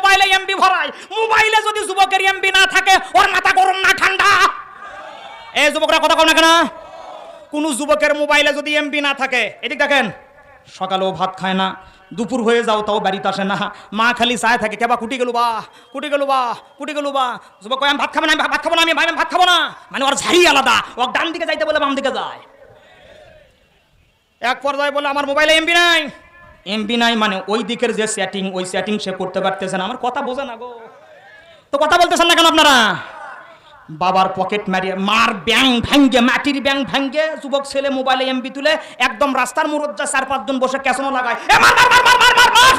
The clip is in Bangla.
মোবাইলে এমবি ভরায়। মোবাইলে যদি যুবকের এমবি না থাকে ওর মাথা গরম না ঠান্ডা? এই যুবকরা কথা কও না কেন? কোন যুবকের মোবাইলে যদি এমবি না থাকে, এদিক দেখেন, সকালেও ভাত খায় না, দুপুর হয়ে যাও তাও বাড়িতে আসে না, মা খালি চায় থাকে কেবা কুটি গেল বা, কুটি গেল বা, কুটি গেল বা। যুবক কয় আমি ভাত খাবো না, আমি ভাত খাবো না, আমি ভাত খাবো না, মানে ওর ঝাড়ি আলাদা, ও ডান দিকে যাইতে বলে বাম দিকে যায়। এক পর্যায়ে বলে আমার মোবাইলে এমবি নাই। এমবি নাই মানে ওই দিকের যে সেটিং, ওই সেটিং সে করতে পারতেছে না। আমার কথা বোঝে না গো, তো কথা বলতেছেন না কেন আপনারা? বাবার পকেট মারিয়ে, মার ব্যাং ভাঙ্গে, মাটির ব্যাং ভাঙ্গে যুবক ছেলে মোবাইলে এমবি তুলে একদম রাস্তার মুরত যা 4-5 জন বসে ক্যাসনো লাগায়, এ মার মার মার মার মার মার মার।